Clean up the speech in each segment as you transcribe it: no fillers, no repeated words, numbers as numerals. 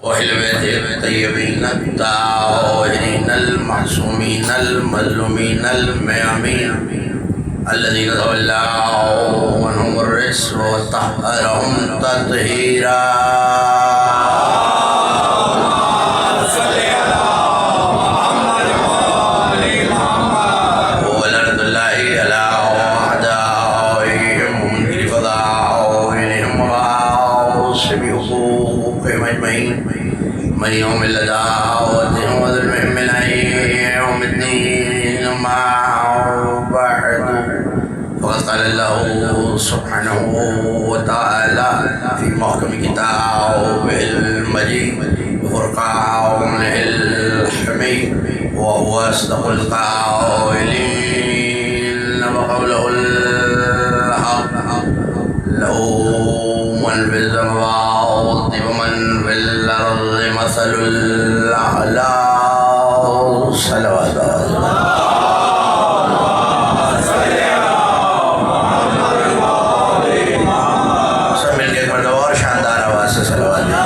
وأهل بيته الطيبين الطاهرين المعصومين المظلومين الميامين الذين تولوا عنهم الرزق وطهرهم تطهيرا. من يوم الدعوة وظلمهم من يوم الدين ما بعد. فقد قال الله سبحانه وتعالى في محكم كتابه المجيد بفرقانه الحميد وهو أصدق القائلين وقوله الحق له من في السماوات ومن في الأرض مثل الأعلى. صلوات سب مل کے ایک مرتبہ اور شاندار آواز سے صلوات دیں.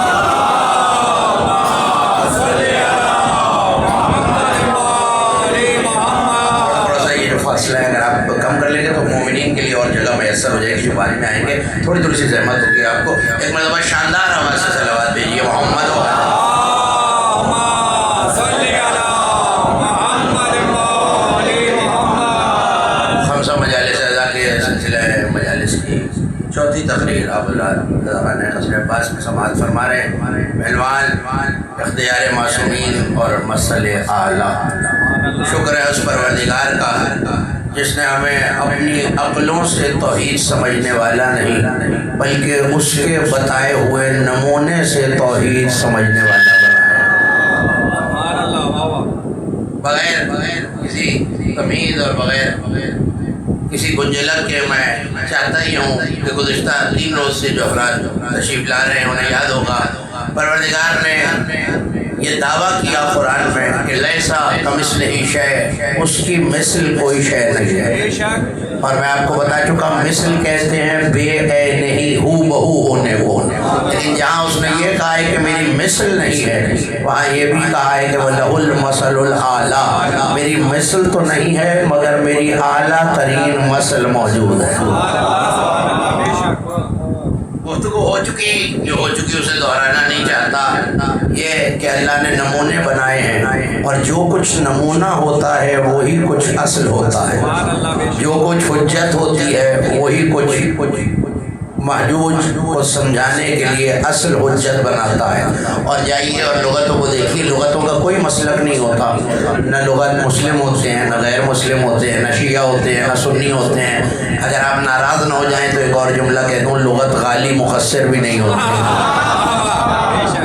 تھوڑا سا یہ جو فاصلہ ہے اگر آپ کم کر لیں گے تو مومنین کے لیے اور جگہ میسر ہو جائے گی. جو باری میں آئیں گے تھوڑی تھوڑی سی زحمت ہوگی آپ کو. ایک مرتبہ شاندار آواز سے صلوات بھیجیے محمد و خمسہ مجالس اعضاء کے سلسلہ مجالس کی چوتھی تقریر آپ خان قصر عباس میں سماعت فرما رہے ہیں. عنوان اختیار معصومین اور مسئلہ اعلیٰ. شکر ہے اس پروردگار کا جس نے ہمیں اپنی عقلوں سے توحید سمجھنے والا نہیں بلکہ اس کے بتائے ہوئے نمونے سے توحید سمجھنے والا بغیر کسی تمیز اور بغیر کسی گنجلک کے میں چاہتا ہی ہوں کہ گزشتہ 3 روز سے جو افراد تشریف لا رہے ہیں انہیں یاد ہوگا پروردگار نے یہ دعویٰ کیا قرآن میں کہ لیسا کمثلہ شیء، اس کی مثل کوئی شے نہیں ہے. اور میں آپ کو بتا چکا مثل کہتے ہیں بے عین ہی ہو بہو ہونے کو. لیکن جہاں اس نے یہ کہا ہے کہ میری مثل نہیں ہے وہاں یہ بھی کہا ہے کہ وَلَهُ الْمَثَلُ الْأَعْلَىٰ، میری مثل تو نہیں ہے مگر میری اعلیٰ ترین مثل موجود ہے. گفتگو ہو چکی جو ہو چکی اسے دہرانا نہیں چاہتا. یہ کہ اللہ نے نمونے بنائے ہیں اور جو کچھ نمونہ ہوتا ہے وہی کچھ اصل ہوتا ہے. جو کچھ حجت ہوتی ہے وہی کچھ محجوج کو سمجھانے کے لیے اصل حجت بناتا ہے. اور جائیے اور لغتوں کو دیکھیے. لغتوں کا کوئی مسلک نہیں ہوتا. نہ لغت مسلم ہوتے ہیں نہ غیر مسلم ہوتے ہیں، نہ شیعہ ہوتے ہیں نہ سنی ہوتے ہیں. اگر آپ ناراض نہ ہو جائیں تو ایک اور جملہ کہہ دوں، لغت غالی مخصر بھی نہیں ہوتی.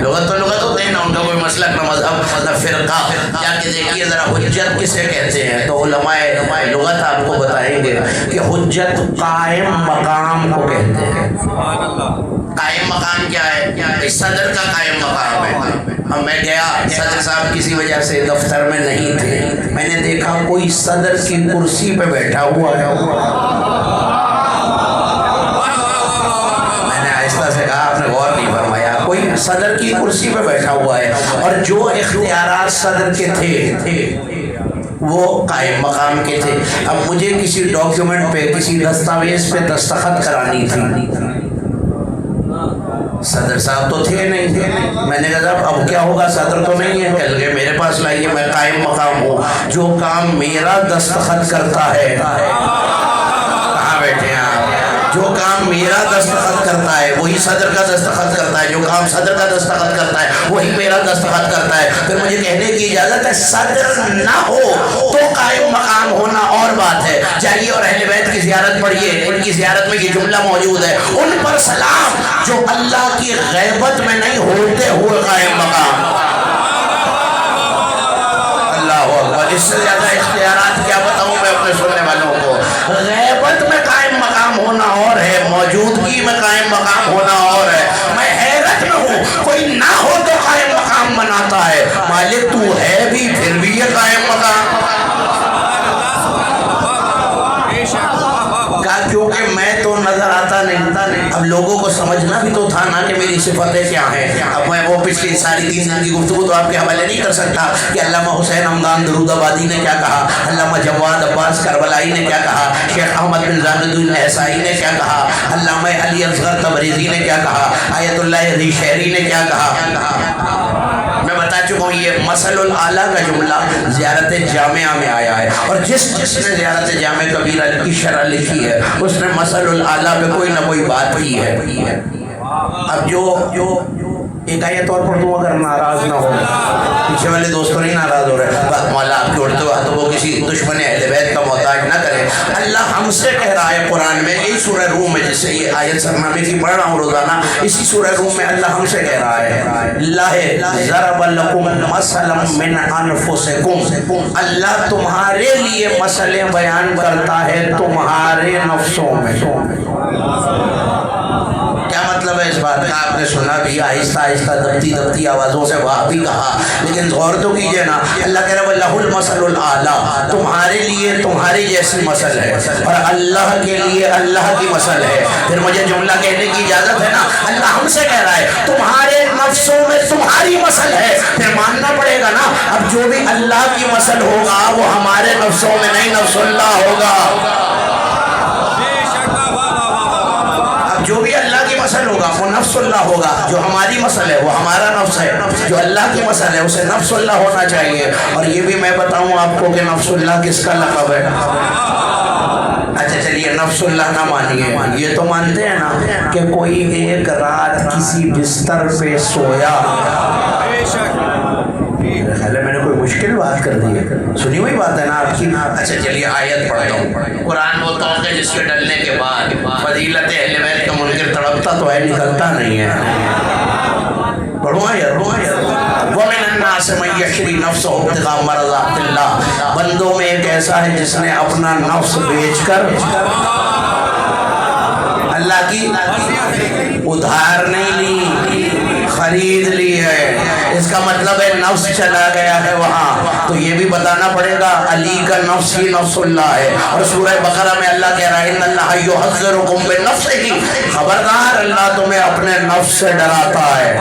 لغت تو لغت ہوتے ہیں نا، ان کا کوئی مسلک نہ مذہب نہ فرقہ. جا کے دیکھیے ذرا حجت کسے کہتے ہیں تو علماء لغت آپ کو بتائیں گے کہ حجت قائم مقام کو کہتے ہیں. قائم مقام کیا ہے؟ صدر کا قائم مقام ہے. اب میں گیا، صدر صاحب کسی وجہ سے دفتر میں نہیں تھے، میں نے دیکھا کوئی صدر کی کرسی پہ بیٹھا ہوا ہے. میں نے آہستہ سے کہا آپ نے غور نہیں فرمایا، کوئی صدر کی کرسی پہ بیٹھا ہوا ہے اور جو اختیارات صدر کے تھے وہ قائم مقام کے تھے. اب مجھے کسی ڈاکیومنٹ پہ کسی دستاویز پہ دستخط کرانی تھی. صدر صاحب تو تھے نہیں. میں نے کہا اب کیا ہوگا، صدر تو نہیں ہے. کہہ لگے میرے پاس لائیے، میں قائم مقام ہوں. جو کام میرا دستخط کرتا ہے، کہاں بیٹھے ہیں آپ، جو کام میرا دستخط کرتا ہے وہی صدر کا دستخط کرتا ہے. جو کام صدر کا دستخط کرتا ہے وہی میرا دستخط کرتا ہے. پھر مجھے کہنے کی اجازت ہے صدر نہ ہو تو قائم مقام ہونا اور بات ہے. جائیے اور اہل بیت کی زیارت پڑھیے. ان کی زیارت میں یہ جملہ موجود ہے، ان پر سلام جو اللہ کی غیبت میں نہیں ہوتے ہوئے قائم مقام. اللہ اکبر. اس سے زیادہ اختیارات کیا بتاؤں میں اپنے سننے والوں کو. غیبت میں قائم مقام ہونا اور ہے، موجودگی میں قائم مقام ہونا اور ہے. میں حیرت میں ہوں، کوئی نہ ہو تو قائم مقام بناتا ہے. مالک تو ہے بھی پھر بھی یہ قائم مقام. کیونکہ میں تو نظر آتا نہیں. اب لوگوں کو سمجھنا بھی تو تھا نا کہ میری صفتیں کیا ہیں. اب میں وہ پچھلی ساری 3 دن کی گفتگو تو آپ کے حوالے نہیں کر سکتا کہ علامہ حسین حمدان درود آبادی نے کیا کہا, علامہ جواد عباس کربلائی نے کیا کہا, شیخ احمد بن زاہد الدین احسائی نے کیا کہا, علامہ علی اصغر تبریزی نے کیا کہا, آیت اللہ علی شہری نے کیا کہا. میں بتا چکا ہوں یہ مثل الاعلیٰ کا جملہ زیارت جامعہ میں آیا ہے, اور جس نے زیارت جامع کبیرہ کی شرح لکھی ہے اس نے مثل الاعلیٰ پہ کوئی نہ کوئی بات کی ہے. اب جو ایک آیت اور پڑھ دوں اگر ناراض نہ ہو, پیچھے والے دوستوں نہیں ناراض ہو رہے, بات مولا آپ کے اڑتے ہاتھوں کو کسی دشمن اہل بیت کا محتاج نہ کرے. اللہ ہم سے کہہ رہا ہے قرآن میں, یہی سورہ روم میں جس سے یہ آیت سرنامے کی پڑھ رہا ہوں روزانہ, اسی سورہ روم میں اللہ ہم سے کہہ رہا ہے اللہ ضرب لکم مثلا من انفسکم, اللہ تمہارے لیے مسئلے بیان کرتا ہے تمہارے نفسوں میں. کیا مطلب ہے اس بات کا؟ آپ نے سنا بھی آہستہ آہستہ دبتی آوازوں سے واہ بھی کہا, لیکن غور تو کیجئے نا. اللہ کہہ رہا ہے لَهُ الْمَثَلُ الْأَعْلَىٰ, تمہارے لیے تمہاری جیسی مثل ہے, اور اللہ کے لیے اللہ کی مثل ہے. پھر مجھے جملہ کہنے کی اجازت ہے نا, اللہ ہم سے کہہ رہا ہے تمہارے نفسوں میں تمہاری مثل ہے, پھر ماننا پڑے گا نا. اب جو بھی اللہ کی مثل ہوگا وہ ہمارے نفسوں میں نہیں, نفس اللہ ہوگا. جو بھی اللہ کی مثل ہوگا وہ نفس اللہ ہوگا, جو ہماری مثل ہے وہ ہمارا نفس ہے, جو اللہ کی مثل ہے اسے نفس اللہ ہونا چاہیے. اور یہ بھی میں بتاؤں آپ کو کہ نفس اللہ کس کا لقب ہے. اچھا چلیے نفس اللہ نہ مانیے, یہ تو مانتے ہیں نا کہ کوئی ایک رات کسی بستر پہ سویا, خیال ہے میں نے کوئی مشکل بات کر دی ہے, سنی ہوئی بات ہے نا آپ کی. اچھا چلیے آیت پڑھتا ہوں. قرآن وہ توق ہے جس کے ڈلنے کے بعد فضیلت اہل بیت کا منکر تڑپتا تو ہے, نکلتا نہیں ہے. پڑھوں آیت. وَمِنَ النَّاسِ مَن يَشْرِي نَفْسَهُ ابْتِغَاءَ مَرْضَاتِ اللَّهِ, بندوں میں ایک ایسا ہے جس نے اپنا نفس بیچ کر اللہ کی ادھار نہیں لی, خرید لی ہے. اس کا مطلب ہے نفس چلا گیا ہے وہاں. تو یہ بھی بتانا پڑے گا علی کا نفس ہی نفس اللہ ہے. اور سورہ بقرہ میں اللہ کہہ رہا ہے ان اللہ یحذرکم بنفسہ, خبردار اللہ تمہیں اپنے نفس سے ڈراتا ہے.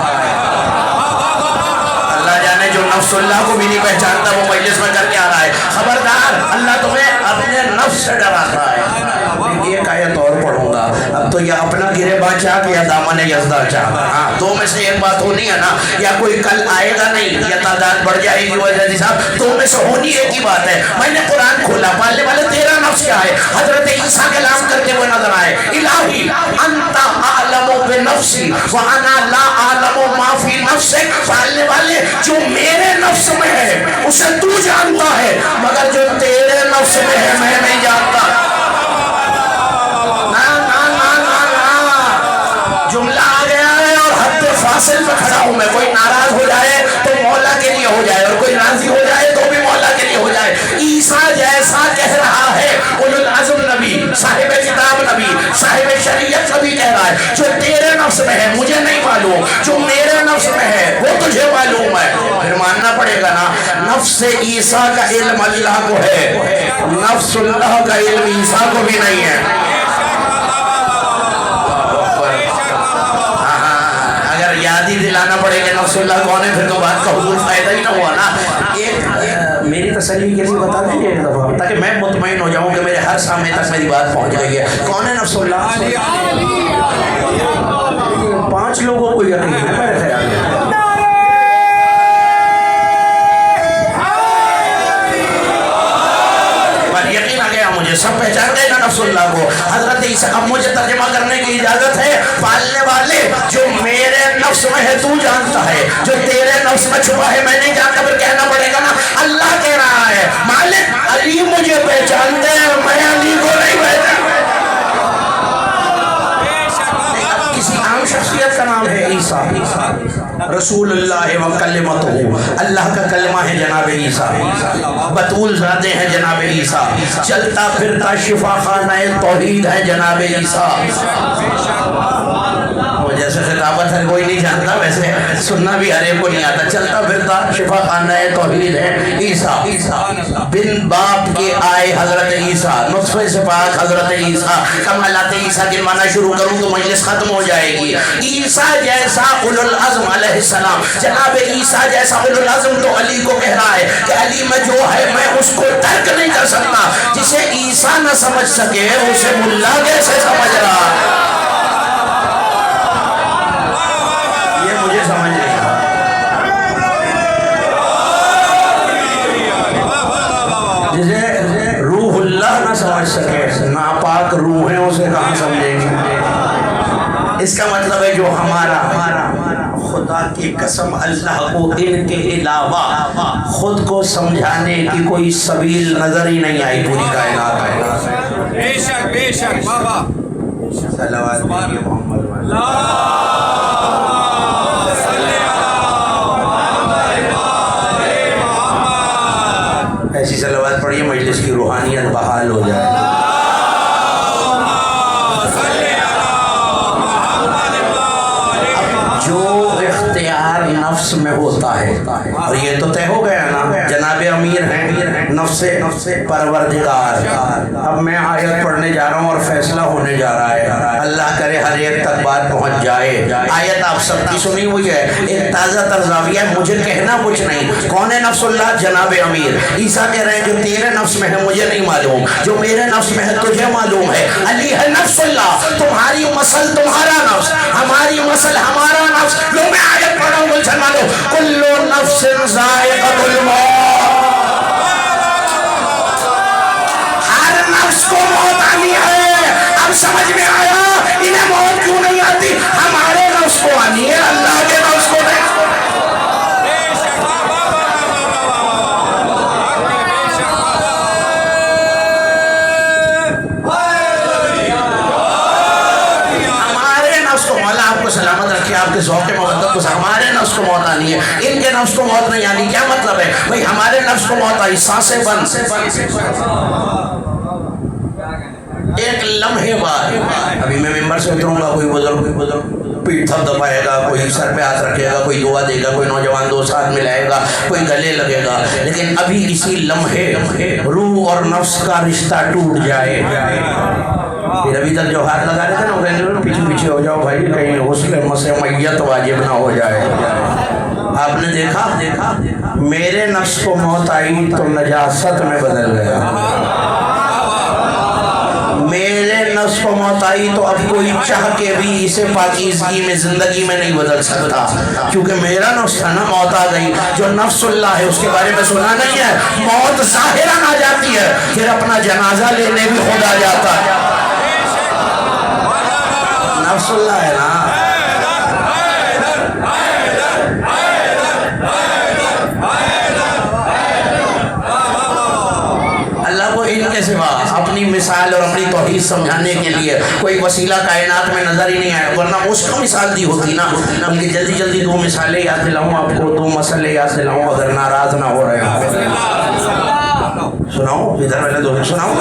اللہ جانے جو نفس اللہ کو بھی نہیں پہچانتا وہ مجلس میں کر کے آ رہا ہے, خبردار اللہ تمہیں اپنے نفس سے ڈراتا ہے. ایک آیت اور پڑھوں گا. اب تو یہ اپنا گریباں چاک یا دامن یزدہ چاک, ہاں دو میں سے ایک بات ہونی ہے نا, یا کوئی کل آئے گا نہیں یا تعداد بڑھ جائے گی وجہ صاحب, دو میں سے ہونی ایک ہی بات ہے. میں نے قرآن کھولا, پالنے والے تیرا نفس کیا ہے؟ حضرت عیسیٰ کلام کرتے ہوئے نظر آئے, الہی انت اعلم بنفسی وانا لا اعلم ما فی نفسک. پالنے والے جو میرے نفس میں ہے اسے تو جانتا ہے, مگر جو تیرے نفس میں ہے میں نہیں جانتا. جملہ آ گیا ہے اور حد فاصل پہ کھڑا ہوں میں. کوئی ناراض ہو جائے تو مولا کے لیے ہو جائے, اور کوئی راضی ہو جائے تو بھی مولا کے لیے ہو جائے. عیسیٰ جیسا کہہ رہا ہے اولو العزم نبی, صاحب کتاب نبی, صاحب شریعت نبی کہہ رہا ہے جو تیرے نفس میں ہے مجھے نہیں معلوم, جو میرے نفس میں ہے وہ تجھے معلوم ہے. پھر ماننا پڑے گا نا نفس عیسیٰ کا علم اللہ کو ہے, نفس اللہ کا علم عیسیٰ کو بھی نہیں ہے. یاد ہی دلانا پڑے کہ نفس اللہ کون ہے, پھر تو بات کا حضور فائدہ ہی نہ ہوا نا. ایک میری تسلی کے لیے بتا دیجیے ایک دفعہ, تاکہ میں مطمئن ہو جاؤں کہ میرے ہر سامنے تک میری بات پہنچ گئی ہے. کون ہے نفس اللہ؟ 5 لوگوں کو یقین ہے میرے خیال میں. یقین آ گیا مجھے, سب پہچان گئے نا نفس اللہ کو. حضرت عیسیٰ, اب مجھے ترجمہ کرنے کی اجازت ہے. پالنے والے جو میرے نفس میں ہے تو جانتا ہے, جو تیرے نفس میں چھپا ہے میں نہیں جانتا. پھر کہنا پڑے گا نا اللہ کہہ رہا ہے مالک علی مجھے پہچانتے ہیں, میں علی کو نہیں پہچانتا. کسی عام شخصیت کا نام ہے عیسیٰ, رسول اللہ و کلمتہ, اللہ کا کلمہ ہے جناب عیسیٰ, بطول ذاتیں ہیں جناب عیسیٰ, چلتا پھرتا شفا خانہ توحید ہے جناب عیسیٰ. جیسے خطابت ہر کوئی نہیں جانتا، ویسے سننا بھی ہر ایک کو نہیں آتا، چلتا پھرتا شفا خانہ توحید ہے عیسیٰ بن باپ کے آئے حضرت عیسیٰ، نطفے سے پاک حضرت عیسیٰ۔ کمالات عیسیٰ کے معنی شروع کروں تو مجلس ختم ہو جائے گی۔ عیسیٰ جیسا اولو العزم علیہ السلام، جناب عیسیٰ جیسا اولو العزم تو علی کو کہہ رہا ہے کہ علی میں جو ہے میں اس کو ترک نہیں کر سکتا۔ جسے عیسیٰ نہ سمجھ سکے اسے ملا کیسے سمجھ رہا؟ یہ مجھے سمجھ نہیں آتا۔ جسے روح اللہ نہ سمجھ سکے، ناپاک روح ہے، اسے کہاں سمجھیں گے؟ اس کا مطلب ہے جو ہمارا خدا کی قسم اللہ کو ان کے علاوہ خود کو سمجھانے کی کوئی سبیل نظر ہی نہیں آئی پوری کائنات میں۔ بے شک بابا صلوات محمد ایسی صلوات پڑھیے مجلس کی روحانیت بحال ہو جائے۔ جو اختیار نفس میں ہوتا ہے، اور یہ تو طے ہو گیا نا، جناب امیر ہیں نفس پروردگار۔ اب میں آیت پڑھنے جا رہا ہوں اور فیصلہ ہونے جا رہا ہے، اللہ کرے ہر ایک تک بات پہنچ جائے۔ آیت آپ سب کی سنی ہوئی ہے، ایک تازہ ترزاویہ، مجھے کہنا کچھ نہیں۔ کون ہے نفس اللہ؟ جناب امیر۔ عیسیٰ کہہ رہے ہیں جو تیرے نفس میں ہے مجھے نہیں معلوم، جو میرے نفس میں ہے تجھے معلوم ہے۔ علی ہے نفس اللہ، تمہاری مسل تمہارا نفس، ہماری مسل ہمارا نفس۔ لو میں آیت پڑھ رہا ہوں مسلمانوں، کل نفس ذائقۃ الموت، ہر نفس کو موت آنی ہے۔ اب سمجھ میں آیا انہیں موت کیوں نہیں آتی؟ ہمارے نفس کو آنی ہے، اللہ کے نفس کو نہیں۔ سلامت رکھے، آپ کے ذوق محبت کو، ہمارے نفس کو موت آنی ہے، ان کے نفس کو موت نہیں آنی۔ کیا مطلب ہے بھئی؟ ہمارے نفس کو موت آئی، سانسیں بند، ایک لمحے بعد ابھی میں ممبر سے اتروں گا، کوئی بزرگ پیٹھ تھپ دبائے گا، کوئی سر پہ ہاتھ رکھے گا، کوئی دعا دے گا، کوئی نوجوان دوست ہاتھ ملائے گا، کوئی گلے لگے گا، لیکن ابھی اسی لمحے روح اور نفس کا رشتہ ٹوٹ جائے۔ پھر ابھی تک جو ہاتھ لگا رہے تھے نا وہ کہنے لگے پیچھے ہو جاؤ بھائی، کہیں غسل مسح میت واجب نہ ہو جائے۔ آپ نے دیکھا میرے نفس کو موت آئی تو نجاست میں بدل گیا، میرے نفس کو موت آئی تو اب کوئی چاہ کے بھی اسے پاکیزگی میں زندگی میں نہیں بدل سکتا، کیونکہ میرا نفس تھا نا، موت آ گئی۔ جو نفس اللہ ہے اس کے بارے میں سنا نہیں ہے، موت ظاہراً آ جاتی ہے، پھر اپنا جنازہ لینے بھی خود آ جاتا ہے۔ نفس اللہ ہے نا۔ اللہ کو ان کے سوا اپنی مثال اور اپنی توحید سمجھانے کے لیے کوئی وسیلہ کائنات میں نظر ہی نہیں آیا، ورنہ اس کو مثال دی ہوتی نا۔ بلکہ جلدی جلدی دو مثالیں یاد دلاؤں آپ کو، دو مسئلے یاد دلاؤں اگر ناراض نہ ہو رہے ہیں۔ سناؤں ادھر والے دو سناؤں؟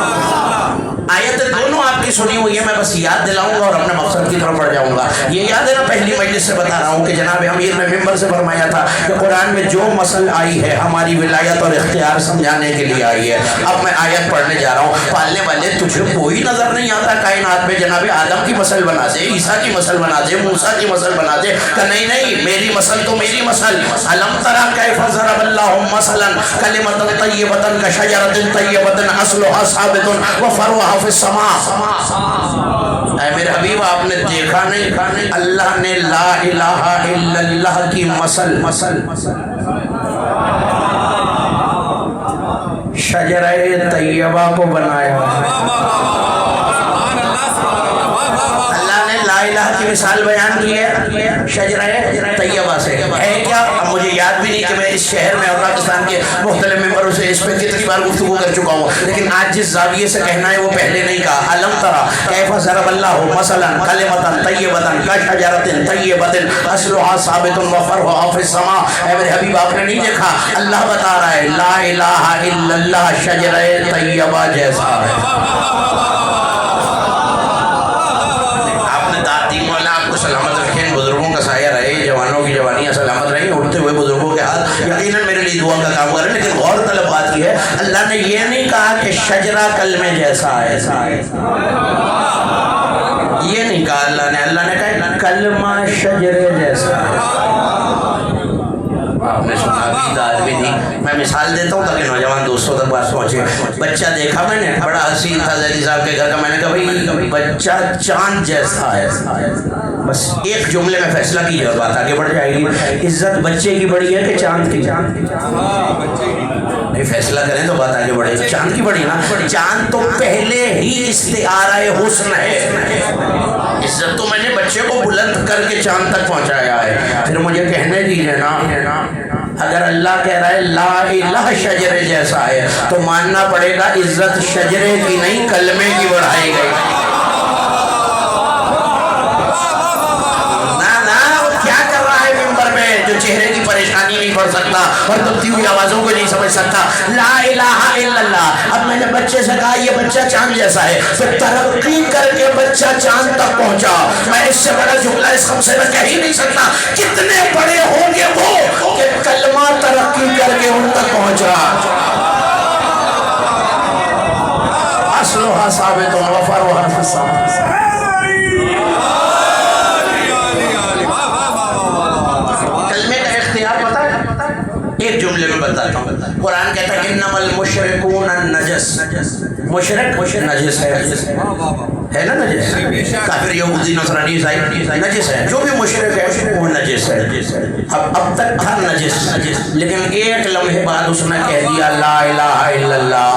آیت دونوں آپ کی سنی ہوئی ہے، میں بس یاد دلاؤں گا اور اپنے مقصد کی طرف بڑھ جاؤں گا۔ یہ یاد ہے نا، پہلی مجلس سے بتا رہا ہوں کہ جناب امیر نے ممبر سے فرمایا تھا کہ قرآن میں جو مسل آئی ہے ہماری ولایت اور اختیار سمجھانے کے لیے آئی ہے۔ اب میں آیت پڑھنے جا رہا ہوں۔ پالنے والے تجھے کوئی نظر نہیں آتا کائنات میں؟ جناب آدم کی مسل بنا دے، عیسیٰ کی مسل بنا دے، موسیٰ کی مسل بنا دے، کہ نہیں میری مسل تو میری مسل۔ الم تری کیف ضرب اللہ مثلا کلمۃ طیبۃ کشجرۃ طیبۃ اصلها ثابت وفرعها فی السماء۔ اے میرے حبیب آپ نے دیکھا نہیں، اللہ نے لا الہ الا اللہ کی مسل شجرہ طیبہ کو بنایا ہے۔ اللہ نے لا الہ کی مثال بیان کی ہے شجرہ طیبہ سے، ہے کیا؟ اب مجھے یاد بھی نہیں کہ میں اس شہر میں اور پاکستان کے مختلف ممبروں سے اس پہ کتنی بار گفتگو کر چکا ہوں، لیکن آج جس زاویے سے کہنا ہے وہ پہلے نہیں کہا۔ الم تری کیف ضرب اللہ مثلا کلمۃ طیبۃ کشجرۃ طیبۃ اصلها ثابت وفرعها فی السماء۔ اے میرے حبیب آپ نے نہیں دیکھا؟ اللہ بتا رہا ہے لا الہ الا اللہ شجرہ طیبہ جیسا ہے۔ سلامت رکھیں، بزرگوں کا یقیناً میرے لیے دعا کا کام کریں. لیکن غور طلب بات یہ ہے, اللہ نے یہ نہیں کہا کہ شجرہ کلمے جیسا ہے, یہ نہیں کہا اللہ نے کہا کلمہ شجرے جیسا ہے. آپ نے سنا بھی دار بھی دی. میں مثال دیتا ہوں تاکہ نوجوان دوستوں تک بات پہنچے. بچہ دیکھا میں نے, بڑا حسین تھا زیدی صاحب کے گھر کا. میں نے کہا بھائی بچہ چاند جیسا ہے. بس ایک جملے میں فیصلہ کیجیے اور بات آگے بڑھ جائے گی. عزت بچے کی بڑی ہے کہ چاند کی؟ نہیں, فیصلہ کریں تو بات آگے بڑھے. چاند کی بڑی نا. چاند تو پہلے ہی استعارہ حسن ہے. عزت تو میں نے بچے کو بلند کر کے چاند تک پہنچایا ہے. پھر مجھے کہنے دیجیے نا, اگر اللہ کہہ رہا ہے لا الہ شجرے جیسا ہے تو ماننا پڑے گا عزت شجرے کی نہیں کلمے کی بڑھائی گئی. جو چہرے کی پریشانی نہیں پڑھ سکتا اور دبتی ہوئی آوازوں کو نہیں سمجھ سکتا. لا الہ الا اللہ. اب میں نے بچے سے کہا یہ بچہ چاند جیسا ہے, پھر ترقی کر کے بچہ چاند تک پہنچا. میں اس سے بڑا جملہ اس خمسے میں کہہ ہی نہیں سکتا. کتنے بڑے ہوں گے وہ کہ کلمہ ترقی کر کے ان تک پہنچا. اصلها ثابت و فرعها فی السماء. ایک جملے میں بتاتا ہوں. قرآن کہتا ہے انما المشرکون النجس. مشرک نجس ہے نا, نجس. کافر یہودی نصرانی عیسائی نجس ہے. جو بھی مشرک ہے وہ نجس ہے. اب تک تھا نجس, لیکن ایک لمحے بعد اس نے کہہ دیا لا الہ الا اللہ.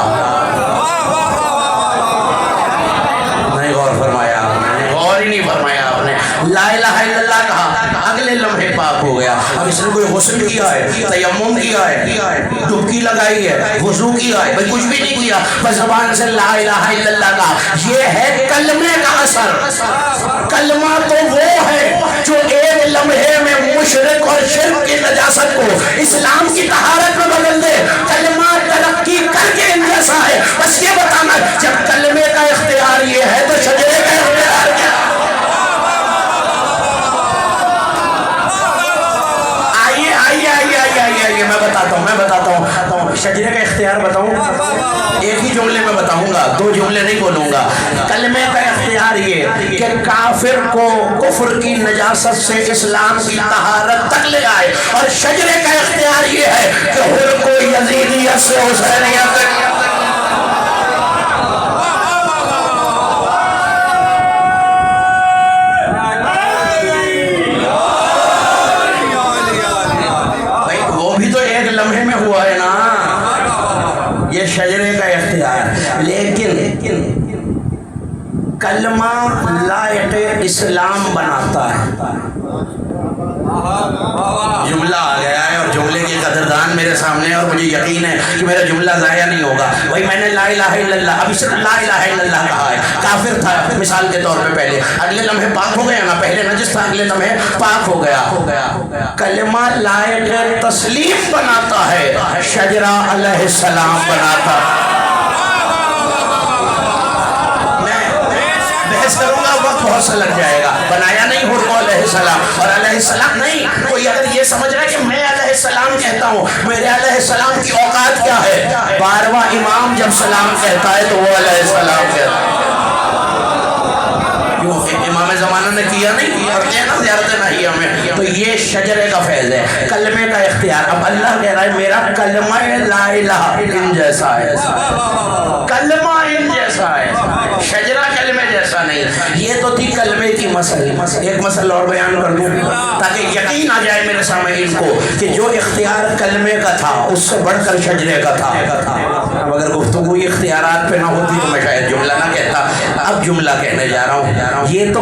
نہیں غور فرمایا آپ نے, غور ہی نہیں فرمایا آپ نے. لا الہ الا اللہ کہا, اگلے لمحے پاک ہو گیا. اب اس نے کوئی غسل کیا ہے, تیمم کیا ہے, ڈبکی لگائی ہے, وضو کیا ہے؟ بھئی کچھ بھی نہیں کیا, بس زبان سے لا الہ الا اللہ کہا. یہ ہے کلمے کا اثر. کلمہ تو وہ ہے جو ایک لمحے میں مشرک اور شرک کی نجاست کو اسلام کی طہارت میں بدل دے. کلمہ ترقی کر کے ان جیسا ہے. بس یہ بتانا, جب کلمے کا اختیار یہ ہے تو شجرے کا اختیار کیا؟ میں بتاتا ہوں شجرے کا اختیار بتاؤں. ایک ہی جملے میں بتاؤں گا, دو جملے نہیں بولوں گا. کلمے کا اختیار یہ کہ کافر کو کفر کی نجاست سے اسلام کی طہارت تک لے آئے, اور شجرے کا اختیار یہ ہے کہ ہر کو یزیدیت سے حسینیت تک. یہ شجرے کا اختیار. لیکن کلمہ لائق اسلام بناتا ہے. جملہ آ گیا ہے اور جملے کی قدردان میرے سامنے ہے, اور مجھے یقین ہے کہ میرا جملہ ضائع نہیں ہوگا. بھائی میں نے لا الہ الا اللہ, ابھی صرف لا الہ الا اللہ کہا ہے. کافر تھا مثال کے طور پہ, پہلے اگلے لمحے پاک ہو گیا نا. پہلے نجس تھا, اگلے لمحے پاک ہو گیا. کلمہ لائق تسلیم بناتا ہے, شجرہ علیہ السلام بناتا ہے. کروں گا وقت بہت سا لگ جائے گا. بنایا نہیں ہر کو علیہ السلام, اور علیہ السلام نہیں. کوئی اگر یہ سمجھ رہا ہے کہ میں علیہ السلام کہتا ہوں, میرے علیہ السلام کی اوقات کیا ہے؟ 12واں امام جب سلام کہتا ہے تو وہ علیہ السلام کہتا ہے. امام زمانہ نے کیا نہیں, کرتے ہیں نا زیارت نحیہ میں. تو یہ شجرے کا فیض ہے, کلمے کا اختیار. اب اللہ کہہ رہا ہے میرا کلمہ لا الہ ان جیسا ہے, کلمہ ان جیسا ہے, شجرہ کلمے جیسا نہیں. یہ تو تھی کلمے کی مسئلہ. ایک مسئلہ اور بیان کر دوں تاکہ یقین آ جائے میرے سامعین کو کہ جو اختیار کلمے کا تھا اس سے بڑھ کر شجرے کا تھا. اب اگر گفتگو اختیارات پہ نہ ہوتی تو میں شاید جملہ نہ کہتا. اب جملہ کہنے جا رہا ہوں. یہ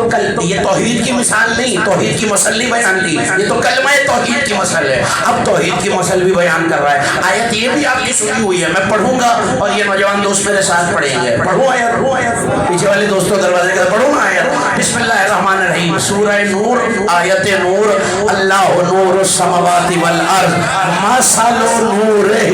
توحید کی مثال نہیں, توحید کی مسئلہ بیان کی. یہ تو کلمہ توحید کی مسئلہ ہے. اب توحید کی مسئلہ بھی بیان کر رہا ہے. آیت یہ بھی آپ کی سنی ہوئی ہے, میں پڑھوں گا اور یہ نوجوان دوست میرے ساتھ پڑھیں گے. پڑھوں آیت, پیچھے والے دوستوں دروازے کا پڑھوں نا آیت. بسم اللہ الرحمن الرحیم, سورہ نور, آیت نور. اللہ نور السماوات والارض مثل نورہ.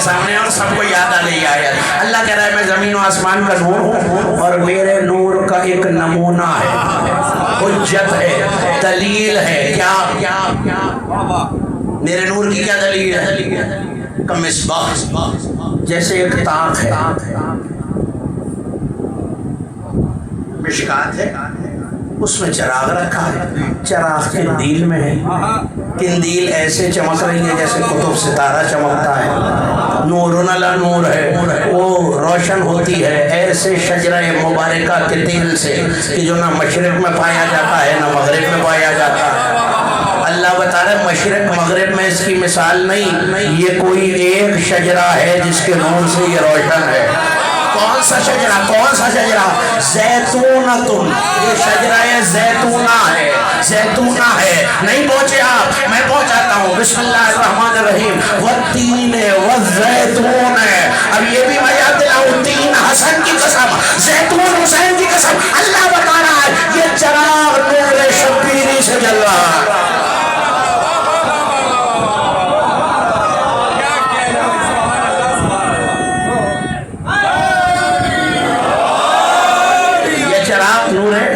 سامنے اور سب کو یاد آ گئی آیت. اللہ کہہ رہا ہے میں زمین و آسمان کا نور ہوں اور میرے نور کا ایک نمونہ ہے. حجت ہے، دلیل ہے. کیا میرے نور کی کیا دلیل ہے؟ کمصباح، جیسے ایک طاق ہے، مشکات ہے، اس میں چراغ رکھا ہے، چراغ قندیل میں ہے، قندیل ایسے چمک رہی ہے جیسے قطب ستارہ چمکتا ہے، نور علی نور ہے، وہ روشن ہوتی ہے ایسے شجرہ مبارکہ کے تیل سے کہ جو نہ مشرق میں پایا جاتا ہے نہ مغرب میں پایا جاتا ہے. اللہ بتا رہے مشرق مغرب میں اس کی مثال نہیں، یہ کوئی ایک شجرہ ہے جس کے نور سے یہ روشن ہے. کون سا شجرہ؟ کون سا شجرہ؟ زیتونتن، یہ شجرہ زیتونہ ہے، زیتونہ ہے. نہیں پہنچے آپ، میں پہنچاتا ہوں. بسم اللہ الرحمن الرحیم. والتین والزیتون. اب یہ بھی میں یاد دلاؤں، تین حسن کی قسم، زیتون حسین کی قسم. اللہ بتا رہا ہے یہ چراغ نور شبیری سے جل رہا ہے.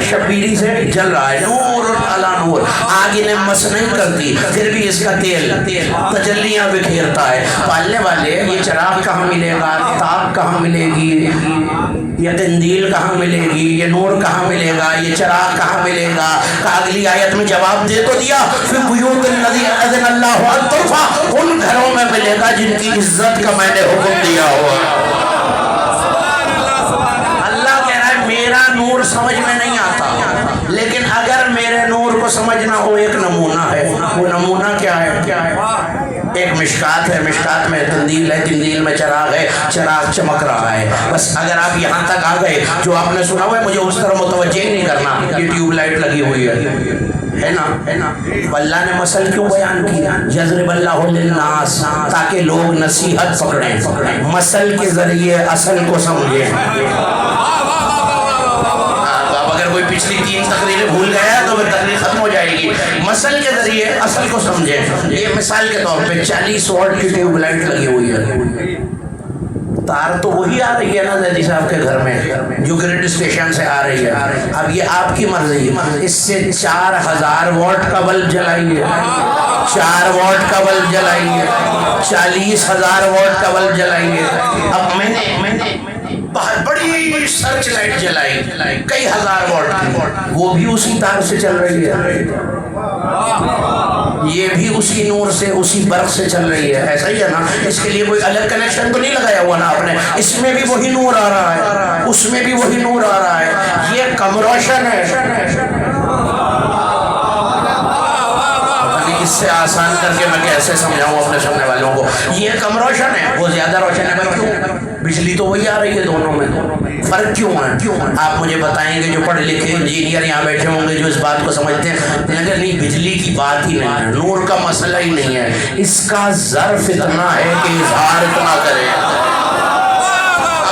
شبیری سے جل رہا ہے، نور علی نور. آگ انہیں مس نہیں کرتی، پھر بھی اس کا تیل تجلیاں بکھیرتا ہے. پالنے والے یہ چراغ کہاں ملے گا، تاب کہاں ملے گی، یہ قندیل کہاں ملے گی، یہ نور کہاں ملے گا، یہ چراغ کہاں ملے گا؟ اگلی آیت میں جواب دے تو دیا، فی بیوت الذی اذن اللہ ان ترفع، ان گھروں میں ملے گا جن کی عزت کا میں نے حکم دیا ہوا. میرا نور سمجھ میں نہیں آتا، لیکن اگر میرے نور کو سمجھنا ہو ایک نمونہ ہے. وہ نمونہ کیا ہے؟ ایک مشکات ہے، مشکات میں قندیل ہے، قندیل میں چراغ ہے، چراغ چمک رہا ہے. بس اگر آپ یہاں تک آ گئے، جو آپ نے سنا ہوا ہے مجھے اس طرح متوجہ نہیں کرنا. یہ ٹیوب لائٹ لگی ہوئی ہے نا. اللہ نے مثل کیوں بیان کیا؟ یضرب اللہ للناس، تاکہ لوگ نصیحت پکڑیں، مثل کے ذریعے اصل کو سمجھیں. کوئی پچھلی 3 تقریریں بھول گیا تو پھر تقریر ختم ہو جائے گی. مثل کے ذریعے اصل کو سمجھیں. یہ مثال کے طور پہ 40 واٹ کی ٹیوب لائٹ لگی ہوئی ہے. تار تو وہی آ رہی ہے نا زیدی صاحب کے گھر میں جو گریڈ اسٹیشن سے آ رہی ہے. اب یہ آپ کی مرضی، اس سے 4000 واٹ کا بلب جلائیے، 4 واٹ کا بلب جلائیے، 40000 واٹ کا بلب جلائیے. اب میں نے بہت بڑی سرچ لائٹ جلائی کئی ہزار واٹ کی، وہ بھی اسی تار سے چل رہی ہے، یہ بھی اسی نور سے، اسی برق سے چل رہی ہے. ایسا ہی ہے نا. اس کے لیے کوئی الگ کنیکشن تو نہیں لگایا ہوا نا آپ نے. اس میں بھی وہی نور آ رہا ہے، اس میں بھی وہی نور آ رہا ہے. یہ کم روشن ہے. اس سے آسان کر کے میں کیسے سمجھاؤں اپنے سننے والوں کو. یہ کم روشن ہے، وہ زیادہ روشن ہے. پر کیوں؟ بجلی تو وہی آ رہی ہے، دونوں میں فرق کیوں ہے؟ آپ مجھے بتائیں گے جو پڑھے لکھے انجینئر یہاں بیٹھے ہوں گے جو اس بات کو سمجھتے ہیں. لیکن نہیں، بجلی کی بات ہی نہیں ہے، نور کا مسئلہ ہی نہیں ہے. اس کا ظرف اتنا ہے کہ اظہار اتنا کرے. اب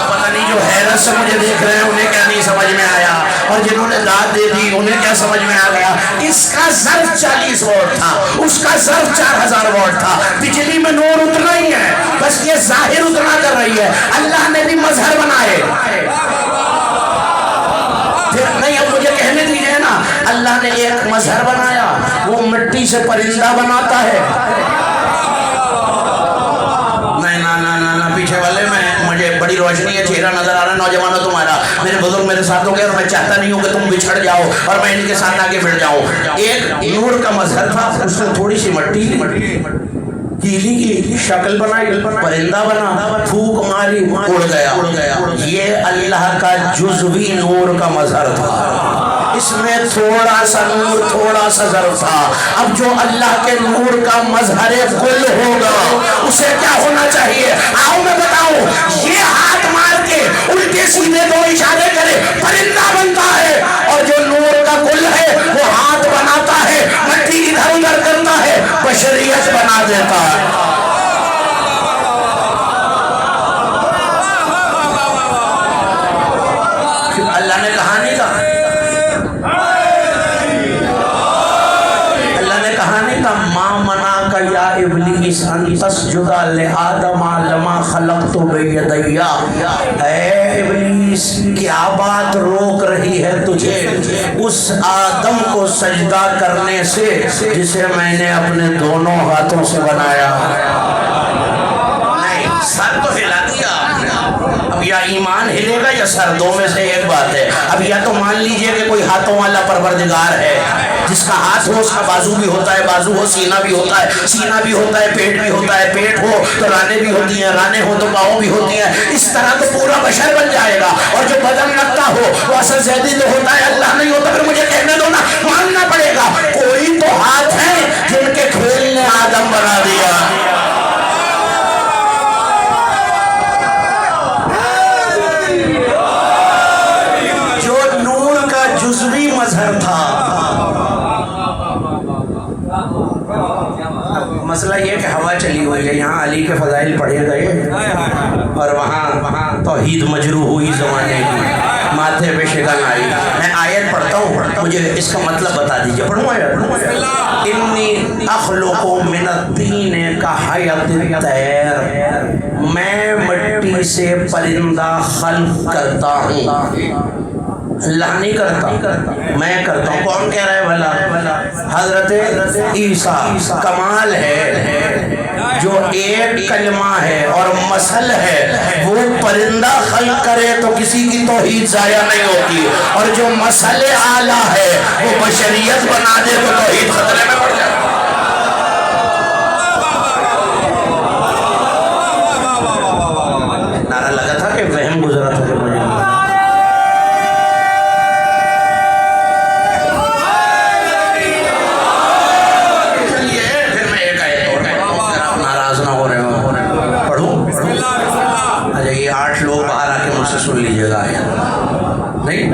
پتہ نہیں جو حیرت سے مجھے دیکھ رہے ہیں انہیں کیا نہیں سمجھ میں آیا، اور جنہوں نے داد دے دی انہیں کیا سمجھ میں آ گیا. اس کا ظرف 40 واٹ تھا، اس کا ظرف 4000 واٹ تھا. بجلی میں نور اتنا ہی ہے، بس یہ ظاہر اتنا کر رہی ہے. اللہ نے بھی مظہر بنائے. نہیں، اب مجھے کہنے دیجیے نا، اللہ نے ایک مظہر بنایا، وہ مٹی سے پرندہ بناتا ہے. پیچھے والے میں مجھے بڑی روشنی ہے، چہرہ نظر آ رہا ہے نوجوانوں تمہارا. میرے بزرگ میرے ساتھ ہو گئے اور میں چاہتا نہیں ہوں کہ تم بچھڑ جاؤ اور میں ان کے ساتھ آگے بڑھ جاؤں. ایک نور کا مظہر تھا، اس نے تھوڑی سی مٹی کیلی کی شکل بنائی، پرندہ بنا، پھونک ماری، اڑ گیا. یہ اللہ کا جزوی نور کا مظہر تھا. اس میں تھوڑا سا نور، تھوڑا سا ظرف تھا. اب جو اللہ کے نور کا مظہر کل ہوگا اسے کیا ہونا چاہیے؟ آؤ میں بتاؤں. یہ ہاتھ مار کے الٹے سیدھے 2 اشارے کرے پرندہ بنتا ہے، اور جو نور کا کل ہے وہ ہاتھ بناتا ہے، مٹی ادھر ادھر کرتا ہے، بشریت بنا دیتا ہے. اللہ نے کہا نہیں تھا، ما منعک یا ابلیس ان تسجد لآدم لما خلقت بیدیا. اے ابلیس، کہ کیا بات روک رہی ہے تجھے اس آدم کو سجدہ کرنے سے جسے میں نے اپنے دونوں ہاتھوں سے بنایا؟ نہیں، سر تو ہلا دیا آپ نے۔ اب یا ایمان ہلے گا یا سر، دو میں سے ایک بات ہے۔ اب یا تو مان لیجئے کہ کوئی ہاتھوں والا پروردگار ہے، جس کا ہاتھ ہو اس کا بازو بھی ہوتا ہے، بازو ہو سینہ بھی ہوتا ہے، سینہ بھی ہوتا ہے، پیٹ بھی ہوتا ہے، پیٹ ہو تو رانے بھی ہوتی ہیں، رانے ہو تو پاؤں بھی ہوتی ہیں۔ اس طرح تو پورا بشر بن جائے گا۔ اور جو بدن لگتا ہو وہ اصل زیدی تو ہوتا ہے، اللہ نہیں ہوتا۔ پھر مجھے کہنے دو نا، ماننا پڑے گا کوئی تو ہاتھ ہیں جن کے کھیل نے آدم بنا دیا۔ جو نور کا جزوی مظہر تھا، مسئلہ یہ کہ ہوا چلی ہوئی ہے، یہاں علی کے فضائل پڑھے گئے اور وہاں توحید مجروح ہوئی زمانے کی، ماتھے پہ شکن آئی۔ میں آیت پڑھتا ہوں، مجھے اس کا مطلب بتا دیجئے۔ پڑھوں آیت؟ انی اخلق من الطین کحیۃ الطیر، میں مٹی سے پرندہ خلق کرتا ہوں۔ اللہ نہیں کرتا، میں کرتا ہوں۔ کون کہہ رہا ہے بھلا؟ حضرت عیسیٰ۔ کمال ہے جو ایک کلمہ ہے اور مثل ہے، وہ پرندہ خلق کرے تو کسی کی توحید ضائع نہیں ہوتی، اور جو مثل اعلیٰ ہے وہ بشریت بنا دے تو توحید خطرے میں پڑ جائے۔ نعرہ لگا تھا کہ وہم گزرا تھا کہ مجھے سن لیجئے گا نہیں؟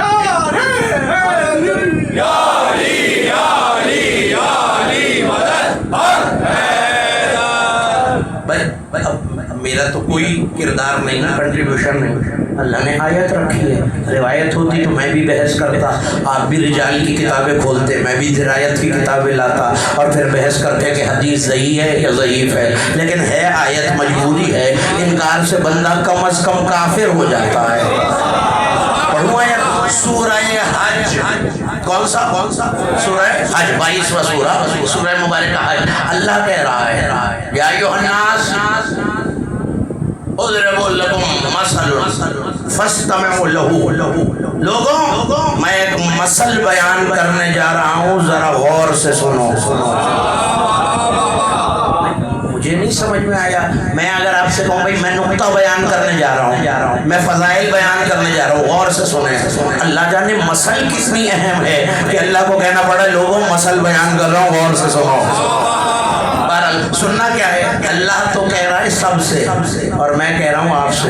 میرا تو کوئی کردار نہیں، کنٹریبیوشن نہیں، اللہ نے آیت رکھی ہے۔ روایت ہوتی تو میں بھی بحث کرتا، آپ بھی رجال کی کتابیں کھولتے، میں بھی درایت کی کتابیں لاتا اور پھر بحث کرتے کہ حدیث صحیح ہے یا ضعیف ہے۔ لیکن ہے آیت، مجبوری ہے، انکار سے بندہ کم از کم کافر ہو جاتا ہے۔ پڑھوں آیت؟ سورہ حج۔ کون سا سورہ حج؟ 22واں سورہ مبارکہ حج۔ اللہ کہہ رہا ہے یا ایھا الناس اضرب لکم مثل فاستمعوا لہ۔ لوگوں میں ایک مثل بیان کرنے جا رہا ہوں، ذرا غور سے سنو۔ مجھے نہیں سمجھ میں آیا، میں اگر آپ سے کہوں بھائی میں نقطہ بیان کرنے جا رہا ہوں، میں فضائل بیان کرنے جا رہا ہوں، غور سے سنیں۔ اللہ جانے مثل کتنی اہم ہے کہ اللہ کو کہنا پڑا لوگوں مثل بیان کر رہا ہوں، غور سے سنو۔ بہرحال سننا کیا ہے، اللہ تو کہہ رہا ہے سب سے اور میں کہہ رہا ہوں آپ سے۔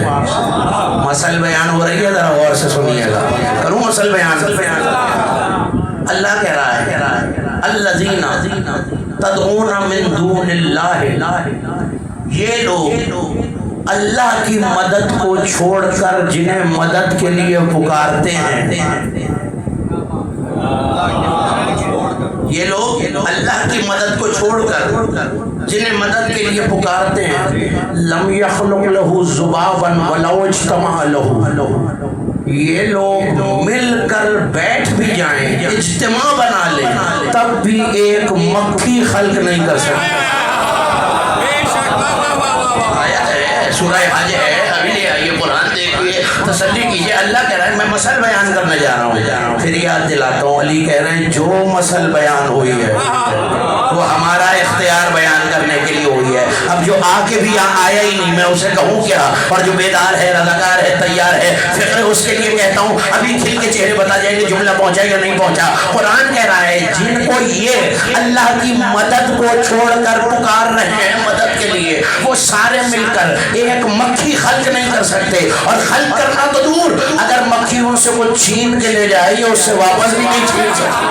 مثل بیان ہو رہی ہے، ذرا غور سے سنیے گا۔ کروں مثل بیان؟ اللہ کہہ رہا ہے الذین تدعون من دون اللہ، یہ لوگ اللہ کی مدد کو چھوڑ کر جنہیں مدد کے لیے پکارتے ہیں، یہ لوگ اللہ کی مدد کو چھوڑ کر جنہیں مدد کے لیے پکارتے ہیں، لم یخلق لہ ذبابا ولو اجتمع لہ، یہ لوگ مل کر بیٹھ بھی جائیں، اجتماع بنا لیں، تب بھی ایک مکھی خلق نہیں کر سکتے۔ آیت ہے، سورہ حج ہے، ابھی لے آئیے قرآن دیکھیے، تسلی کیجئے۔ اللہ کہہ رہا ہے میں مثل بیان کرنے جا رہا ہوں، پھر یاد دلاتا ہوں، علی کہہ رہے ہیں جو مثل بیان ہوئی ہے وہ ہمارا اختیار بیان کرنے کے لیے ہوئی ہے۔ اب جو آ کے بھی یہاں آیا ہی نہیں، میں اسے کہوں کیا؟ اور جو بیدار ہے، رضاکار ہے، تیار ہے، فکر اس کے لیے کہتا ہوں، ابھی کھل کے چہرے بتا جائیں گے جملہ پہنچا یا نہیں پہنچا۔ قرآن کہہ رہا ہے جن کو یہ اللہ کی مدد کو چھوڑ کر پکار رہے ہیں مدد کے لیے، وہ سارے مل کر ایک مکھی خلق نہیں کر سکتے، اور خلق کرنا تو دور، اگر مکھیوں سے وہ چھین کے لے جائے یا اس سے واپس بھی نہیں چھین سکتے۔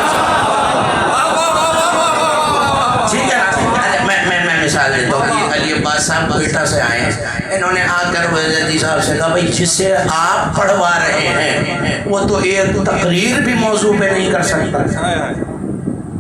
ٹھیک ہے، میں مثال دیتا ہوں کہ علی عباس صاحب کوئٹہ سے آئے ہیں، انہوں نے آ کر وزیرتی صاحب سے کہا بھائی جس سے آپ پڑھوا رہے ہیں وہ تو ایک تقریر بھی موضوع پہ نہیں کر سکتا،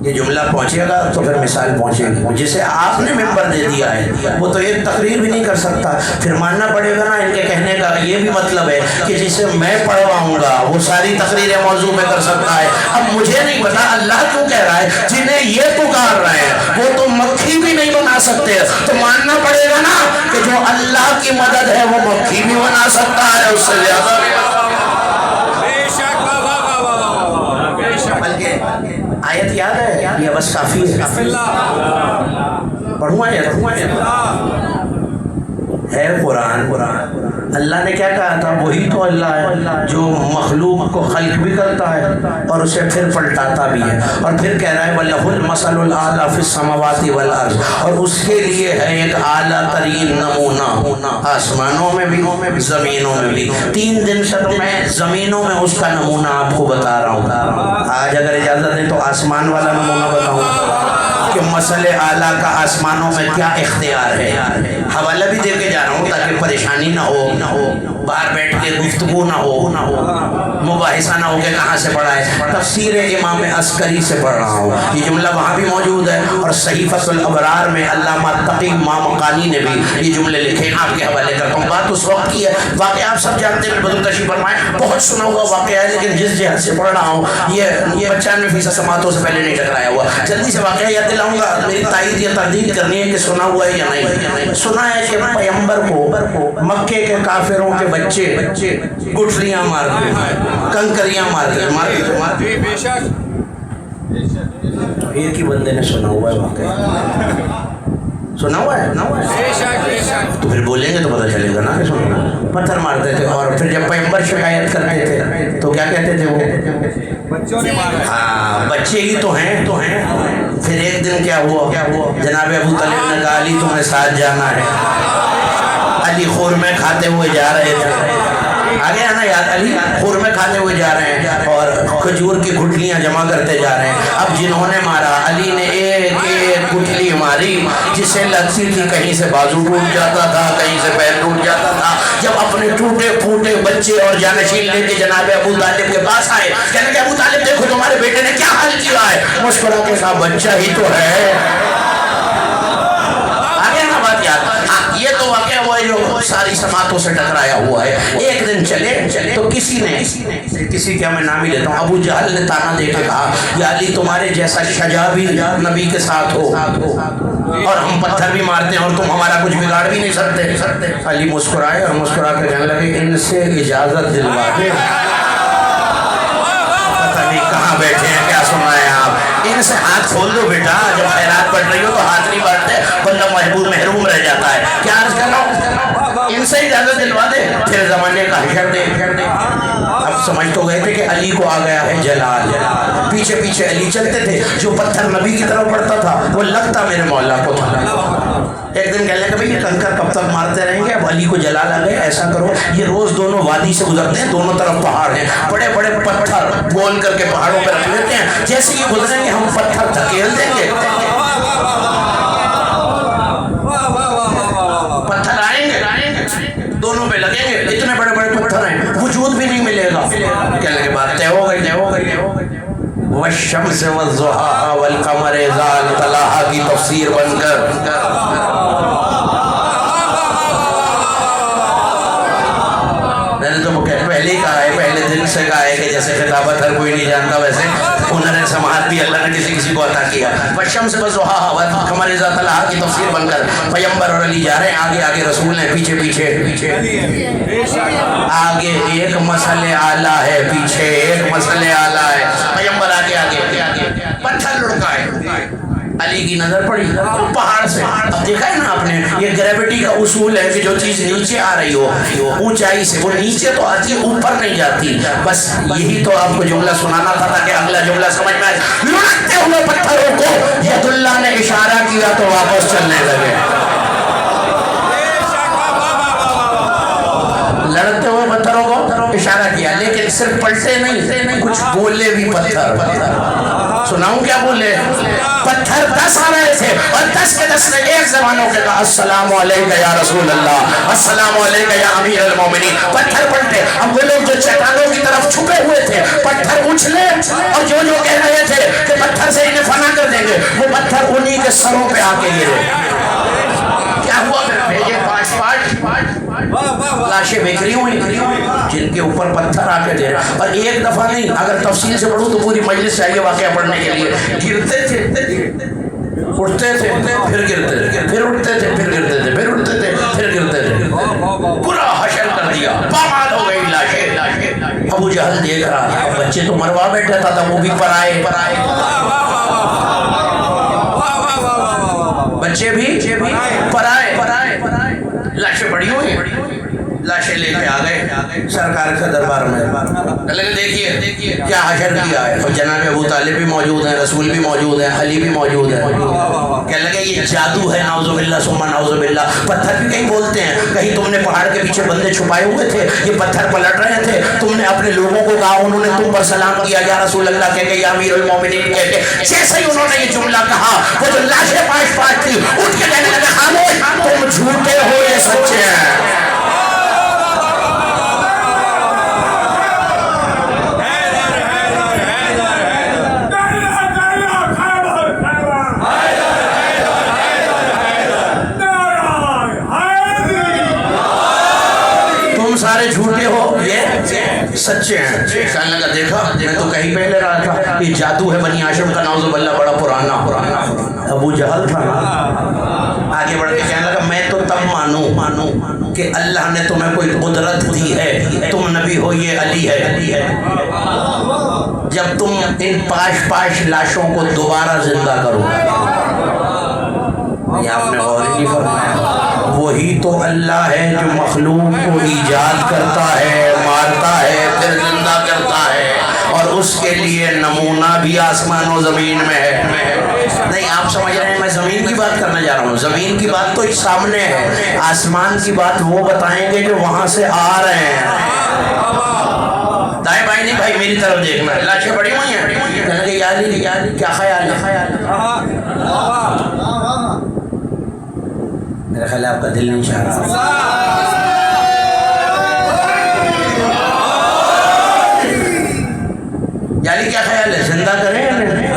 یہ جملہ پہنچے گا تو پھر مثال پہنچے گی. جسے آپ نے ممبر دے دیا ہے وہ تو ایک تقریر بھی نہیں کر سکتا. پھر ماننا پڑے گا نا ان کے کہنے کا یہ بھی مطلب ہے کہ جسے میں پڑھواؤں گا وہ ساری تقریریں موضوع پہ کر سکتا ہے. اب مجھے نہیں پتا اللہ کیوں کہہ رہا ہے جنہیں یہ پکار رہے ہیں وہ تو مکھی بھی نہیں بنا سکتے. تو ماننا پڑے گا نا کہ جو اللہ کی مدد ہے وہ مکھی بھی بنا سکتا ہے اس سے زیادہ بھی. بلکہ آیت یاد ہے یہ بس کافی ہے. پڑھوں ہے قرآن. اللہ نے کیا کہا تھا؟ وہی تو اللہ ہے جو مخلوق کو خلق بھی کرتا ہے اور اسے پھر پلٹاتا بھی ہے. اور پھر کہہ رہا ہے وَلَهُ الْمَثَلُ الْأَعْلَى فِي السَّمَاوَاتِ وَالْأَرْضِ. اور اس کے لیے ہے ایک اعلیٰ ترین نمونہ آسمانوں میں بھی زمینوں میں بھی. 3 دن سے تو میں زمینوں میں اس کا نمونہ آپ کو بتا رہا ہوں. آج اگر اجازت دیں تو آسمان والا نمونہ بتاؤں کہ مسئلہ اعلیٰ کا آسمانوں میں کیا اختیار ہے. حوالہ بھی دے کے جا رہا ہوں تاکہ پریشانی نہ ہو, باہر بیٹھ کے گفتگو نہ ہو, مباحثہ نہ ہو کہ کہاں سے پڑھا ہے. تفسیر امام عسکری سے پڑھ رہا ہوں. یہ جملہ وہاں بھی موجود ہے اور صحیفۃ الابرار میں علامہ تقی مامقانی نے بھی یہ جملے لکھے. آپ کے حوالے کرتا ہوں. بات اس وقت کی ہے, واقعہ آپ سب جانتے ہیں, بزرگ تشریف فرمائیں, بہت سنا ہوا واقعہ ہے, لیکن جس جہت سے پڑھ رہا ہوں یہ 95% سماعتوں سے پہلے نہیں ٹکرایا ہوا. جلدی سے واقعہ یاد دلاؤں گا, میری تائید یا تردید کرنی ہے کہ سنا ہوا ہے یا نہیں. سنا ہے کہ پیغمبر کو مکے کے کافروں کے بچے گٹھلیاں مارتے, کنکریاں مارتے. ایک ہی بندے نے سنا ہوا ہے واقعہ. سنا ہوا ہے تو پھر بولیں گے تو پتہ چلے گا نا کہ سننا. پتھر مارتے تھے اور پھر جب پیغمبر شکایت کرتے تھے تو کیا کہتے تھے وہ؟ ہاں بچے ہی تو ہیں. پھر ایک دن کیا ہوا, جناب ابو طالب نے کہا علی تمہیں ساتھ جانا ہے. علی خورمے کھاتے ہوئے جا رہے تھے. آگے آنا یاد, علی خورمے کھاتے ہوئے جا رہے ہیں اور کھجور کی گٹھلیاں جمع کرتے جا رہے ہیں. اب جنہوں نے مارا, علی نے ایک ایک گٹھلی ماری جسے لگتی تھی کہیں سے بازو ٹوٹ جاتا تھا, کہیں سے پیر ٹوٹ جاتا تھا. جب اپنے ٹوٹے پھوٹے بچے اور جانشین لے کے جناب ابو طالب کے پاس آئے, کہنے کہ ابو طالب دیکھو تمہارے بیٹے نے کیا حال کیا ہے. مسکرا کے کہا بچہ ہی تو ہے. یہ تو واقعہ ہوا ہے جو ساری سماعتوں سے ٹکرایا ہوا ہے. ایک دن چلے تو کسی کا میں نام ہی لیتا ہوں, ابو جہل نے تانا دے کے کہا یا علی تمہارے جیسا شجاع بھی نبی کے ساتھ ہو اور ہم پتھر بھی مارتے ہیں اور تم ہمارا کچھ بگاڑ بھی نہیں سکتے. علی مسکرائے اور مسکرا کے کہنے لگے ان سے اجازت دلوا دے. پتہ نہیں کہاں بیٹھے ہیں, کیا سن رہے ہیں آپ. ان سے ہاتھ کھول دو بیٹا, جب خیرات بڑھ رہی ہو تو ہاتھ نہیں بڑھتے, بندہ مجبور محروم رہ جاتا ہے. کیا عرض کر رہا ہوں, ان سے اجازت دلوا دے. پھر زمانے کا حشر دے. اب سمجھ تو گئے تھے کہ علی کو آ گیا ہے جلال. پیچھے پیچھے علی چلتے تھے. جو پتھر نبی کی طرف پڑتا تھا وہ لگتا میرے مولا کو تھا. ایک دن کہنے کہ بھئی یہ کنکر کب تک مارتے رہیں گے, اب علی کو جلال آ گئے. ایسا کرو, یہ روز دونوں وادی سے گزرتے ہیں, دونوں طرف پہاڑ ہیں, بڑے بڑے پتھر گول کر کے پہاڑوں پہ رکھ لیتے ہیں. جیسے یہ گزریں گے ہم پتھر دھکیل دیں گے, پتھر آئیں گے دونوں پہ لگیں گے. اتنے بڑے بڑے پتھر ہیں, وجود بھی نہیں ملے گا. کہنے کے بعد طے ہو گئی. والشمس والضحاها والقمر اذا تلاها کی تفسیر بن کر پہلے ہی کہا ہے, پہلے دن سے کہا ہے کہ جیسے خطابت ہر کوئی نہیں جانتا ویسے ہنر سماعت بھی اللہ نے کسی کو عطا کیا. والشمس والضحاها والقمر اذا تلاها کی تفسیر بن کر پیغمبر اور علی جا رہے ہیں, آگے آگے رسول ہیں, پیچھے پیچھے آگے ایک مسئلہ اعلیٰ ہے, پیچھے ایک مسئلہ اعلیٰ ہے. پیغمبر آگے پتھر لڑکائے. علی کی نظر پڑی پہاڑ سے. اب دیکھا ہے نا آپ نے, یہ گریویٹی کا اصول ہے کہ جو چیز نیچے آ رہی ہو اونچائی سے, وہ نیچے تو آتی ہے اوپر نہیں جاتی. بس یہی تو آپ کو جملہ سنانا تھا تاکہ اگلا جملہ سمجھ میں آئے. لڑکتے ہوئے پتھروں کو ید اللہ نے اشارہ کیا تو واپس چلنے لگے. لڑکتے ہوئے پتھروں کو اشارہ کیا, لیکن صرف پلٹے نہیں, کچھ بولے بھی پتھر. سناؤں کیا بولے؟ پتھر 10 آ رہے تھے اور 10 کے 10 نے ایک زبان ہو کے کہا السلام علیکہ یا رسول اللہ، السلام علیکہ یا امیر المومنین۔ پتھر پلٹے۔ اب وہ لوگ جو چٹانوں کی طرف چھپے ہوئے تھے پتھر اچھلے، اور جو کہہ رہے تھے کہ پتھر سے انہیں فنا کر دیں گے، وہ پتھر انہی کے سروں پہ آ کے گرے۔ کیا ہوا؟ بھیجے 5 لاشیں بکھری ہوئی جن کے اوپر پتھر آ کے دے رہے، اور ایک دفعہ نہیں، اگر تفصیل سے پڑھوں تو پوری مجلس چاہیے واقعہ پڑھنے کے لیے۔ گرتے تھے، اٹھتے تھے، پھر گرتے تھے، پھر اٹھتے تھے، پھر گرتے تھے، پھر اٹھتے تھے، پھر گرتے تھے۔ پورا حشر کر دیا، پامال ہو گئی لاشیں۔ ابو جہل دیکھ رہا، بچے تو مروا بیٹھا تھا وہ بھی پرائے، بچے بھی پرائے۔ لاشیں پڑی ہوئی، لاشیں لے کے آ گئے سرکار کے دربار میں۔ لگے دیکھیے کیا حشر کیا ہے، اور جناب ابو طالب بھی موجود ہیں، رسول بھی موجود ہیں، علی بھی موجود ہے۔ کہنے لگے یہ جادو ہے، نعوذ باللہ ثم نعوذ باللہ۔ پتھر بھی کہیں بولتے ہیں، کہیں تم نے پہاڑ کے پیچھے بندے چھپائے ہوئے تھے، یہ پتھر پلٹ رہے تھے، تم نے اپنے لوگوں کو کہا، انہوں نے تم پر سلام کیا یا رسول اللہ کہہ کے یا امیر المومنین کہہ کے۔ جیسے ہی انہوں نے یہ جملہ کہا، وہ جو لاشیں پاش تھی اٹھ کے کہنے لگے خاموش، تم جھوٹے ہو، یہ سچے ہیں۔ سارے جھوٹے ہو، یہ سچے ہیں۔ کہنے لگا دیکھا، میں تو کہیں پہلے رہا تھا یہ جادو ہے بنی ہاشم کا، نعوذ باللہ بڑا پرانا۔ ابو جہل تھا نا، آگے بڑھ کے کہنے لگا میں تو تب مانوں کہ اللہ نے تمہیں کوئی قدرت دی ہے، تم نبی ہو، یہ علی ہے، جب تم ان پاش لاشوں کو دوبارہ زندہ کرو۔ یہ آپ نے غور نہیں فرمایا، وہی تو اللہ ہے جو مخلوق کو ایجاد کرتا ہے، مارتا ہے، پھر زندہ کرتا ہے، اور اس کے لیے نمونہ بھی آسمان و زمین میں ہے۔ نہیں آپ سمجھ رہے ہیں میں زمین کی بات کرنے جا رہا ہوں، زمین کی بات تو اس سامنے ہے، آسمان کی بات وہ بتائیں گے جو وہاں سے آ رہے ہیں۔ دائیں بائیں نہیں بھائی، میری طرف دیکھنا۔ لاشیں بڑی ہوئی ہیں، کہنے لگے یا علی کیا خیال ہے؟ میرا خیال ہے آپ کا دل نہیں چاہ رہا۔ یعنی کیا خیال ہے، زندہ کریں یا نہیں؟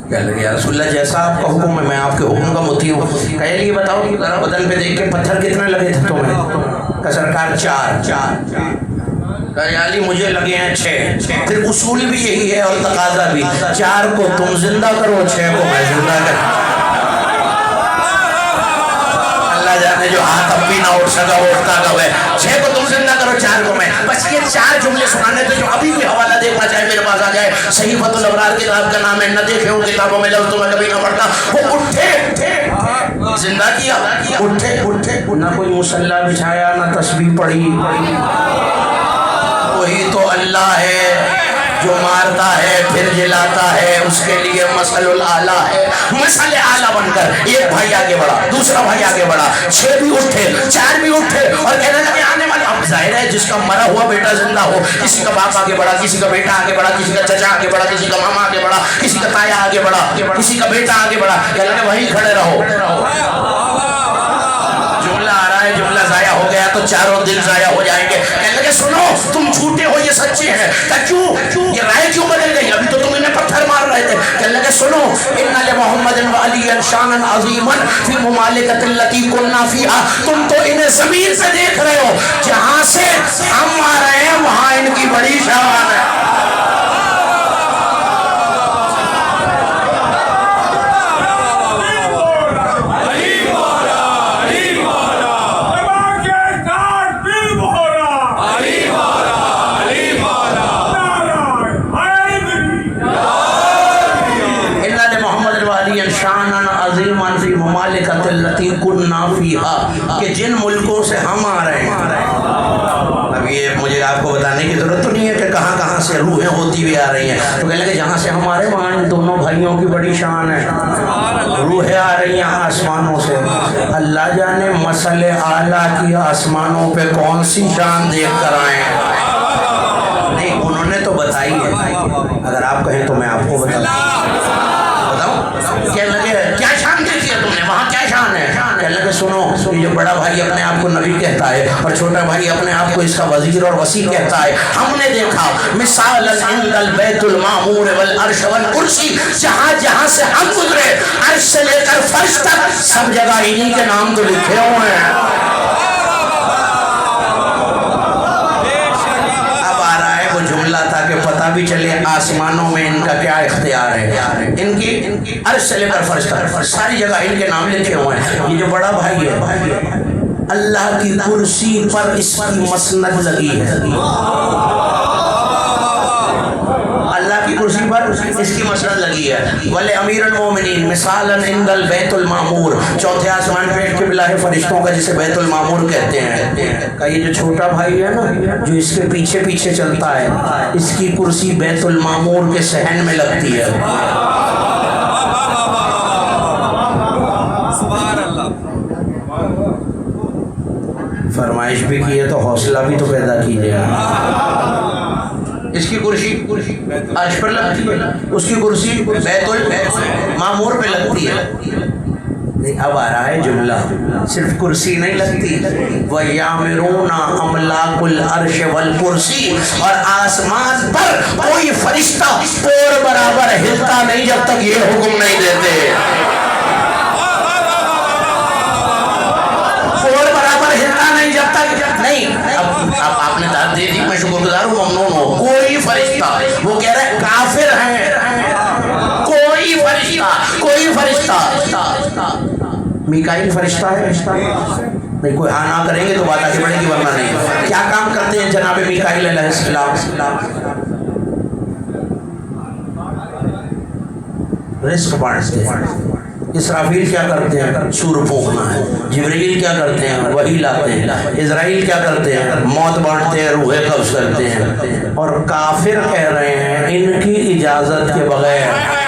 کہنے لگے یا رسول اللہ جیسا آپ کا حکم ہے، میں آپ کے حکم کا مطیع ہوں۔ کہے یہ بتاؤ کہ ذرا بدن پہ دیکھ کے پتھر کتنے لگے تھے تمہیں؟ کہ سرکار 4۔ کہے علی مجھے لگے ہیں 6۔ پھر اصول بھی یہی ہے اور تقاضا بھی، 4 کو تم زندہ کرو، 6 کو میں زندہ کروں۔ جانے جو ہاتھ اب بھی نہ اٹھ سکا وہ اٹھتا کب ہے۔ 6 کو تم زندہ کرو، 4 کو میں۔ بس یہ 4 جملے سنانے تھے جو ابھی بھی حوالہ دیکھنا چاہے میرے پاس آ جائے، صحیفۃ الابرار کتاب کا نام ہے، نہ دیکھے ان کتابوں میں لفظ تو میں کبھی نہ پڑھتا۔ وہ اٹھے، زندہ کیا، اٹھے، نہ کوئی مصلی بچھایا، نہ تسبیح پڑھی۔ وہی تو اللہ ہے جو مارتا ہے پھر جلاتا ہے، اس کے لیے مثل الاعلیٰ ہے۔ مثل اعلیٰ بن کر ایک بھائی آگے بڑھا، دوسرا بھائی آگے بڑھا، 6 بھی اٹھے، 4 بھی اٹھے، اور کہنے لگے آنے والے۔ اب ظاہر ہے جس کا مرا ہوا بیٹا زندہ ہو، کسی کا باپ آگے بڑھا، کسی کا بیٹا آگے بڑھا، کسی کا چچا آگے بڑھا، کسی کا ماما آگے بڑھا، کسی کا تایا آگے بڑھا، کسی کا بیٹا آگے بڑھا۔ کہنے لگے وہیں کھڑے رہو۔ جملہ آ رہا ہے، جملہ ضائع ہو گیا تو چاروں دن ضائع ہو جائیں گے۔ کہنے لگے سنو تم جھوٹے ہو، یہ سچے ہیں۔ کہ کیوں یہ رائے کیوں بدل گئی؟ ابھی تو تم انہیں پتھر مار رہے تھے۔ کہنے لگے سنو ان لمحمد وعلی شانا عظیما فی ممالکۃ التی کنا فیہا، تم تو انہیں زمین سے دیکھ رہے ہو، جہاں سے ہم آ رہے ہیں وہاں ان کی بڑی شان ہے۔ ممالکۃ التی کنا فیہا، کہ جن ملکوں سے ہم آ رہے ہیں۔ اب یہ مجھے آپ کو بتانے کی ضرورت تو نہیں ہے کہ کہاں کہاں سے روحیں ہوتی ہوئی آ رہی ہیں، تو کہنے لگے جہاں سے ہم آ رہے ہیں وہاں ان دونوں بھائیوں کی بڑی شان ہے، روحیں آ رہی ہیں آسمانوں سے۔ اللہ جانے مثل اعلیٰ کی آسمانوں پہ کون سی شان دیکھ کر آئے ہیں؟ نہیں انہوں نے تو بتائی ہے، اگر آپ کہیں تو میں آپ کو بتاؤں۔ کہنے لگے کیا شان دیکھی؟ کہتا ہے اور چھوٹا بھائی اپنے آپ کو اس کا وزیر اور وسیع کہتا ہے. ہم نے دیکھا مثال عند البیت المعمور والعرش والکرسی، جہاں جہاں سے ہم گزرے عرش سے لے کر فرش تک سب جگہ انہی کے نام تو لکھے ہوئے ہیں. تاکہ پتہ بھی چلے آسمانوں میں ان کا کیا اختیار ہے. ان کی عرش سے لے کر فرش تک ساری جگہ ان کے نام لکھے ہوئے ہیں. یہ جو بڑا بھائی ہے اللہ کی کرسی پر اس کی مسند لگی ہے. اللہ کی کرسی پر اس کی مسند لگی ہے. ولی امیر المومنین مثالا عند البیت المعمور، چوتھے آسمان پہ قبلہ ہے فرشتوں کا جسے بیت المعمور کہتے ہیں. کہ یہ جو چھوٹا بھائی ہے نا جو اس کے پیچھے پیچھے چلتا ہے، اس کی کرسی بیت المعمور کے صحن میں لگتی ہے. فرمائش بھی کی ہے تو حوصلہ بھی تو پیدا کیجیے. اس کی کرسی عرش پر لگتی ہے، اس کی کرسی بیت المعمور پہ لگتی ہے. اب آ رہا ہے جملہ، صرف کرسی نہیں لگتی. وَيَعْمِرُونَ أَمْلَاكُ الْعَرْشِ وَالْكُرْسِي، اور آسمان پر کوئی فرشتہ پور برابر ہلتا نہیں جب تک یہ حکم نہیں دیتے. پور برابر ہلتا نہیں جب تک نہیں. اب آپ نے داد دے دی، میں شکر گزار ہوں، ممنون ہوں. کوئی فرشتہ، وہ کہہ رہے کافر ہیں، کوئی فرشتہ میکائیل فرشتہ ہے نہیں. کوئی آنا کریں گے تو بات آگے بڑھے گی، ورنہ نہیں. کیا کام کرتے ہیں جناب میکائیل علیہ السلام؟ رزق بانٹتے ہیں. اسرافیل کیا کرتے ہیں؟ سور پھونکنا ہے. جبرائیل کیا کرتے ہیں؟ وحی لاتے ہیں. اسرائیل کیا کرتے ہیں؟ موت بانٹتے ہیں، روحیں قبض کرتے ہیں. اور کافر کہہ رہے ہیں ان کی اجازت کے بغیر